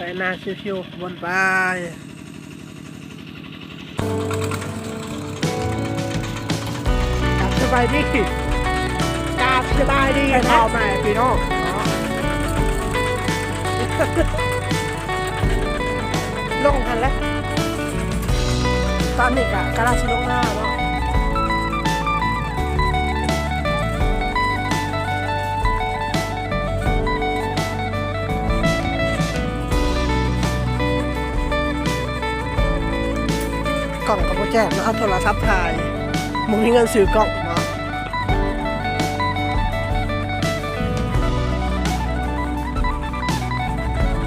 ไปนาชิวๆบนไปสบายดีกราบสบายดีพ่อแม่พี่น้องลงกันแล้วตอนนี้กะลาชิลงหน้าเนาะกล่องกับโปรแจกแล้วเอาโทรศัพท์ถ่ายมึงมีเงินซื้อกล่องเนาะ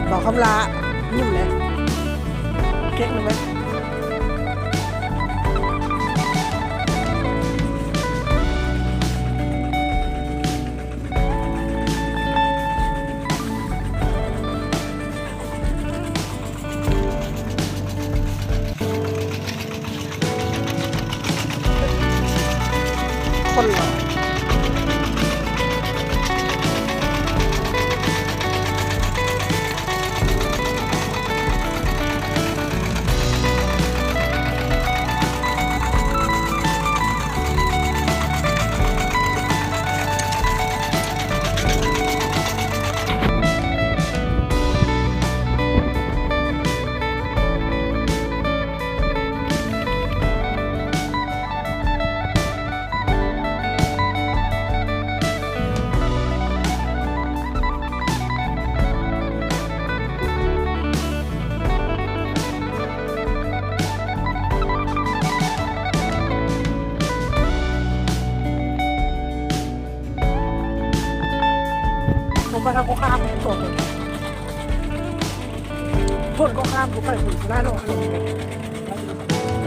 บอกคำลานิ่มเลยเก๊กเลยไหมคนหล่อผมไปทำก็ข้ามส่งพ่นก็ข้ามกูไปหุ่นหน้าโลกเด้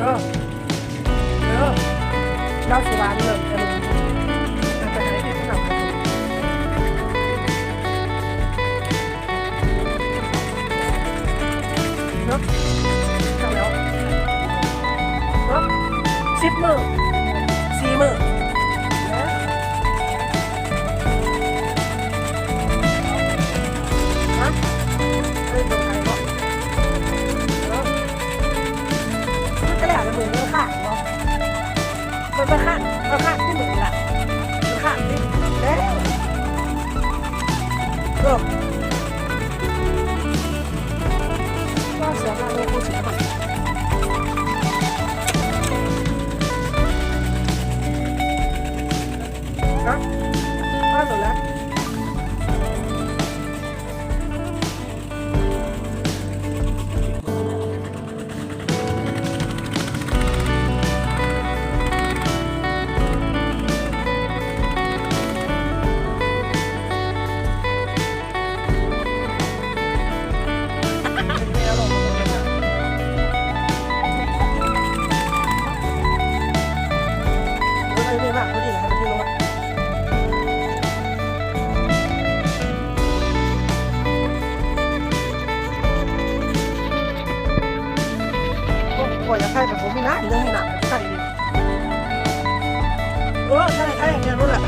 อเล่าสุราเริ่มจะลงไปไหนที่หนักเนาะทำแล้วเนาะ10 มื้อ4 มื้อมันข้างที่เหมือนละมันข้างที่แล้วก็เสียงอะไรกูเสียมันนะว่าหนูแล้วพอจะใช่แต่ผมมีน้ำยังมีหนักใช่ดิใช่อย่างนี้รู้แหละ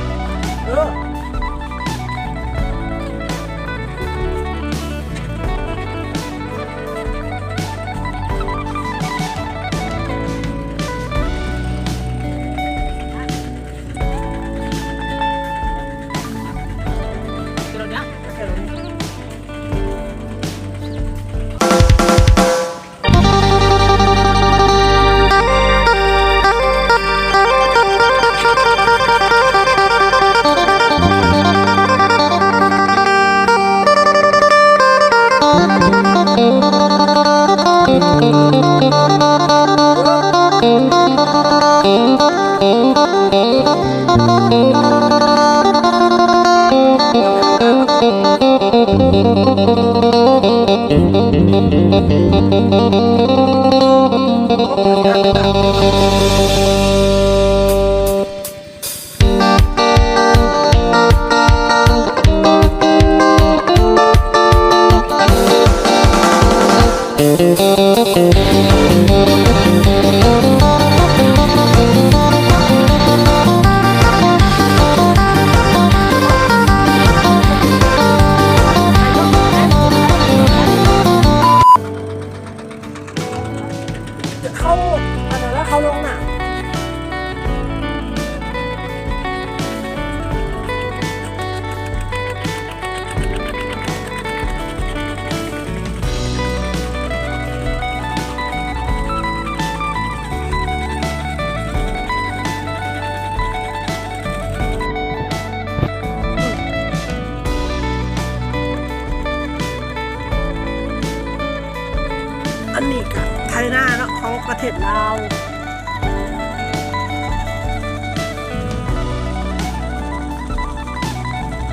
ศลาว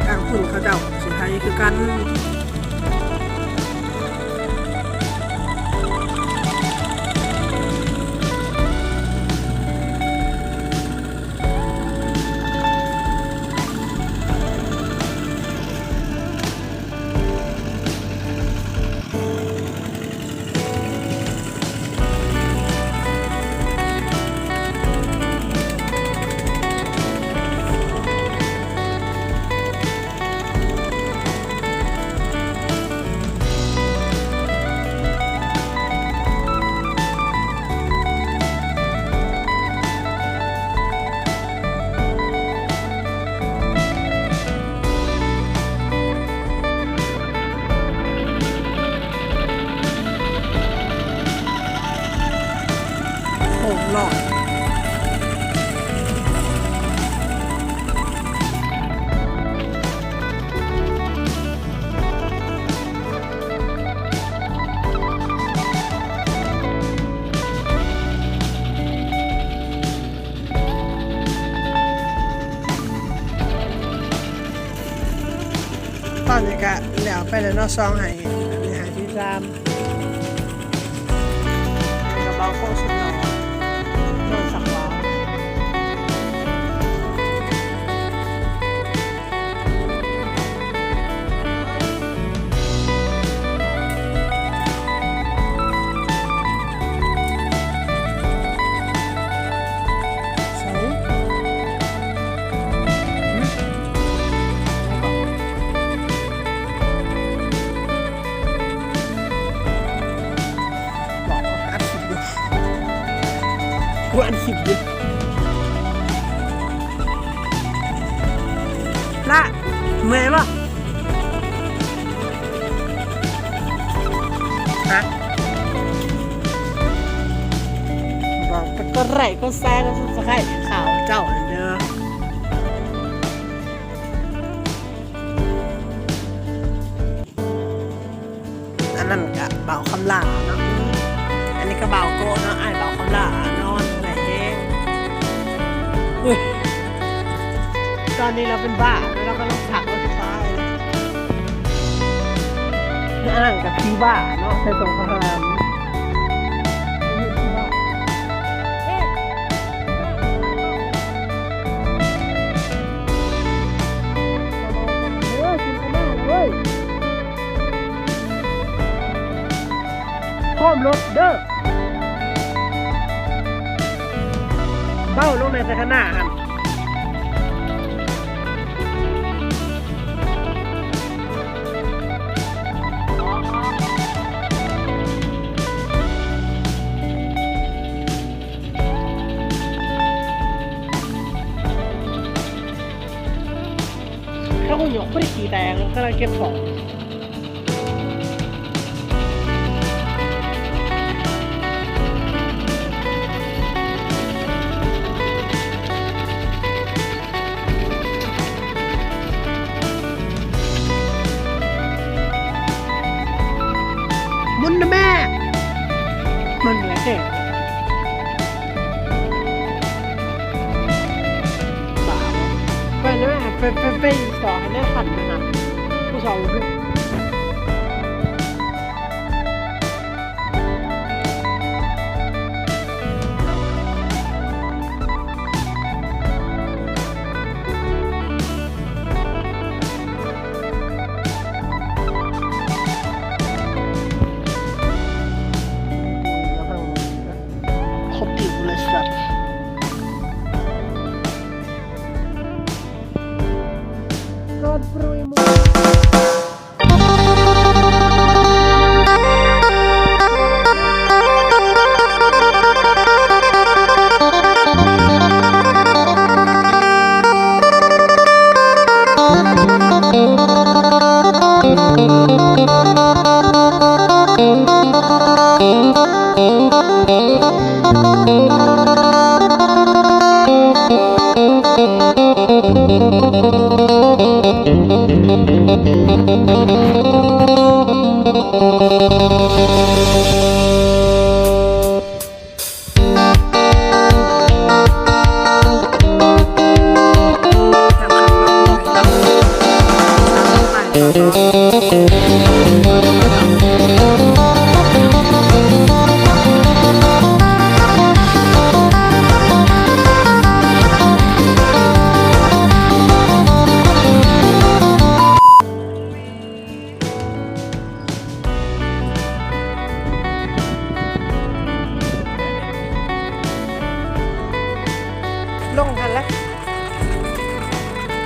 กลางฝุ่นเขาเจ้าสิไทยคือกันโอ่งหลอดตอนนี้ก็แล้วไปแล้วเนาะซองให้อันนี้หาที่3กระเป๋าโคสุดหล่อโดนสักว้าวกูอันคลิปดิละเมื่อยป่ะฮะบอกไปก็ไหลก็แซ่ก็สุดสะไข่ข่าวเจ้าเด้ออันนั้นกะเบาคำลาเนาะอันนี้ก็เบาโก้เนาะไอ้เบาคำลานอนไหนเองตอนนี้เราเป็นบ้าแล้วเราก็ต้องถักรถไฟอันนั้นกับพี่บ้าเนาะใส่สงครามพร้อมรถเด้อเบ้าลงในสถานะหันถ้าคุณหยกไม่ได้ขี่แตงก็เลยเก็บของมุนนะแม่มันเหลือแค่บ่าวไปนะไปต่อให้แม่ขันนะผู้ชายด้วย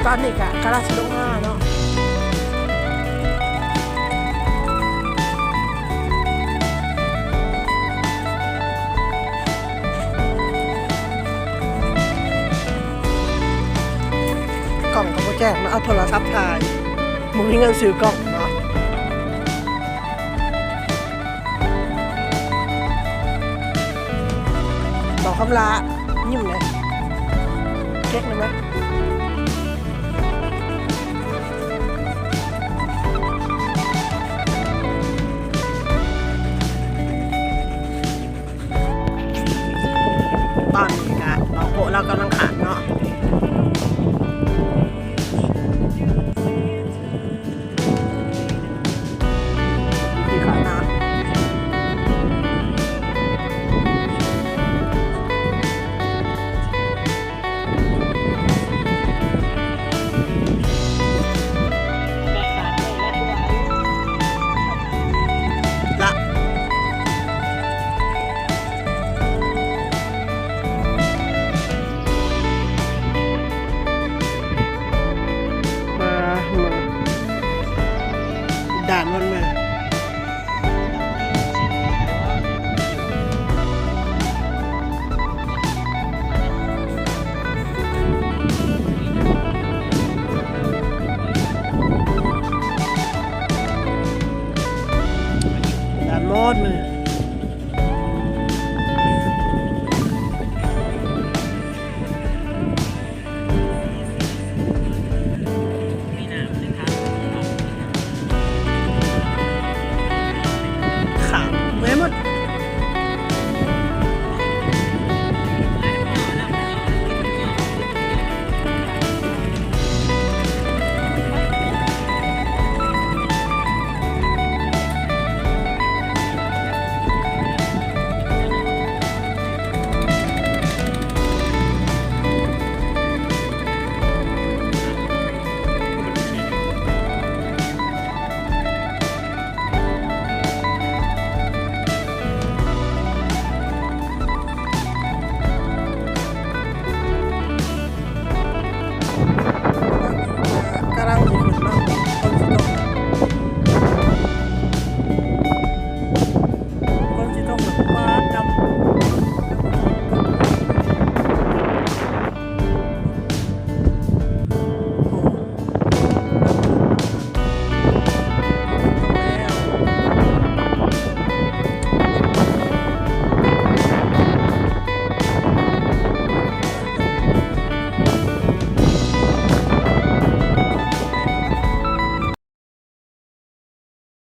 ตอนนี้กะกำลังสิลงมาเนาะกล่องก็บ่แจ้งเนาะเอาโทรศัพท์ถ่ายมึงมีเงินซื้อกล่องเนาะบอกคำลายิ้มเลยเก๊กเลยไหมตอนนี้นะเราโปะเรากำลังขาดเนาะที่ขาดน้ำละด่านมันมาด่านมอดมือ